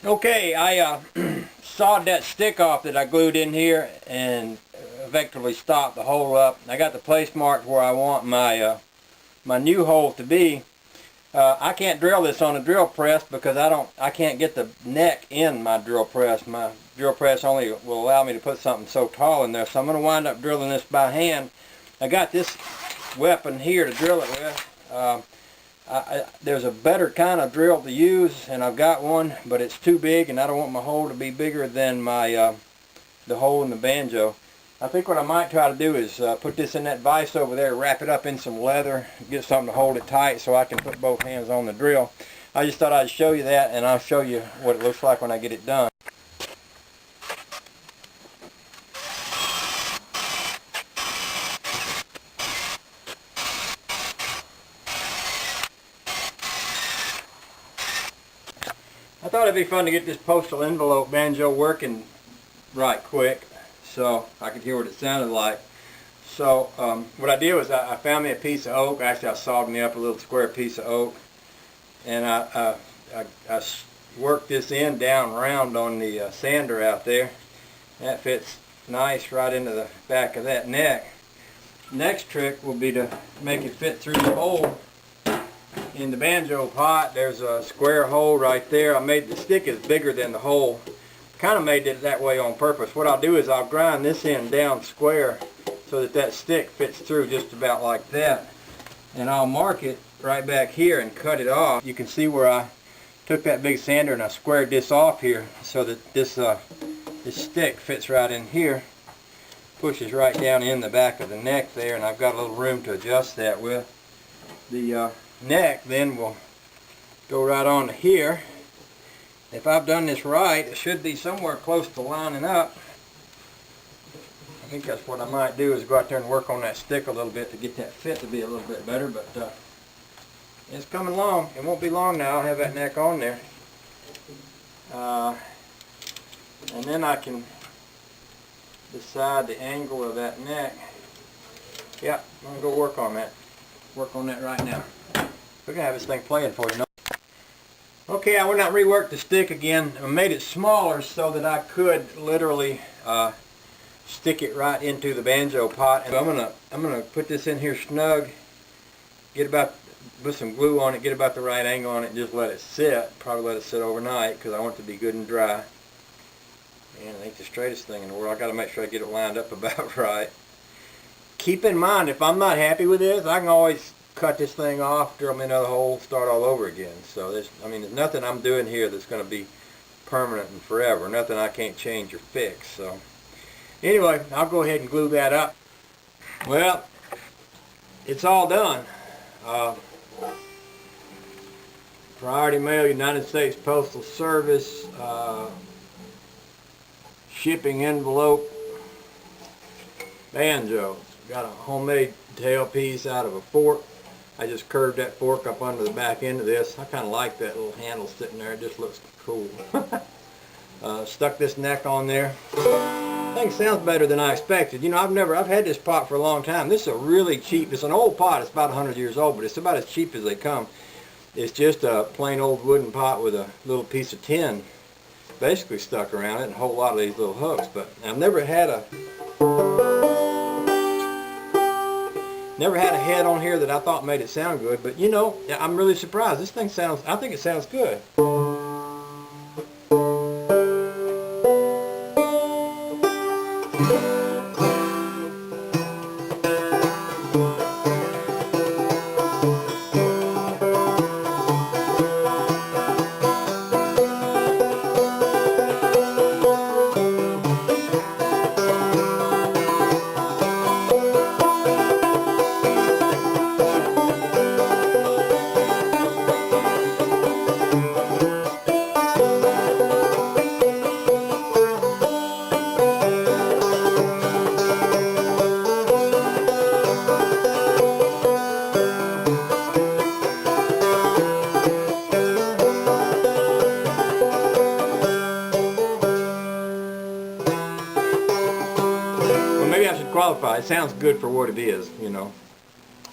Okay, I sawed that stick off that I glued in here and effectively stopped the hole up. I got the place marked where I want my my new hole to be. I can't drill this on a drill press because I can't get the neck in my drill press. My drill press only will allow me to put something so tall in there, so I'm going to wind up drilling this by hand. I got this weapon here to drill it with. There's a better kind of drill to use, and I've got one, but it's too big, and I don't want my hole to be bigger than my the hole in the banjo. I think what I might try to do is put this in that vise over there, wrap it up in some leather, get something to hold it tight so I can put both hands on the drill. I just thought I'd show you that, and I'll show you what it looks like when I get it done. I thought it'd be fun to get this postal envelope banjo working right quick so I could hear what it sounded like. So what I did was I found me a piece of oak. Actually, I sawed me up a little square piece of oak, and I worked this end down round on the sander out there. That fits nice right into the back of that neck. Next trick will be to make it fit through the hole in the banjo pot. There's a square hole right there. I made the stick is bigger than the hole. Kind of made it that way on purpose. What I'll do is I'll grind this end down square so that that stick fits through just about like that. And I'll mark it right back here and cut it off. You can see where I took that big sander and I squared this off here so that this stick fits right in here. Pushes right down in the back of the neck there, and I've got a little room to adjust that with. The neck then will go right on to here. If I've done this right, it should be somewhere close to lining up. I think that's what I might do, is go out there and work on that stick a little bit to get that fit to be a little bit better, but it's coming along. It won't be long now. I'll have that neck on there. And then I can decide the angle of that neck. Yeah, I'm going to go work on that. Work on that right now. We're going to have this thing playing for you. Okay, I went out and reworked the stick again. I made it smaller so that I could literally stick it right into the banjo pot. And I'm gonna put this in here snug. Put some glue on it. Get about the right angle on it. And just let it sit. Probably let it sit overnight because I want it to be good and dry. And it ain't the straightest thing in the world. I got to make sure I get it lined up about right. Keep in mind, if I'm not happy with this, I can always cut this thing off, drill me another hole, start all over again. So there's nothing I'm doing here that's going to be permanent and forever. Nothing I can't change or fix. So anyway, I'll go ahead and glue that up. Well, it's all done. Priority mail, United States Postal Service, shipping envelope, banjo. Got a homemade tailpiece out of a fork. I just curved that fork up under the back end of this. I kind of like that little handle sitting there. It just looks cool. Stuck this neck on there. I think it sounds better than I expected. You know, I've had this pot for a long time. This is a really cheap, it's an old pot. It's about 100 years old, but it's about as cheap as they come. It's just a plain old wooden pot with a little piece of tin basically stuck around it and a whole lot of these little hooks. But I've never had a head on here that I thought made it sound good, but you know, I'm really surprised. This thing sounds, I think it sounds good. Qualify. It sounds good for what it is, you know.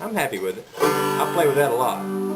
I'm happy with it. I play with that a lot.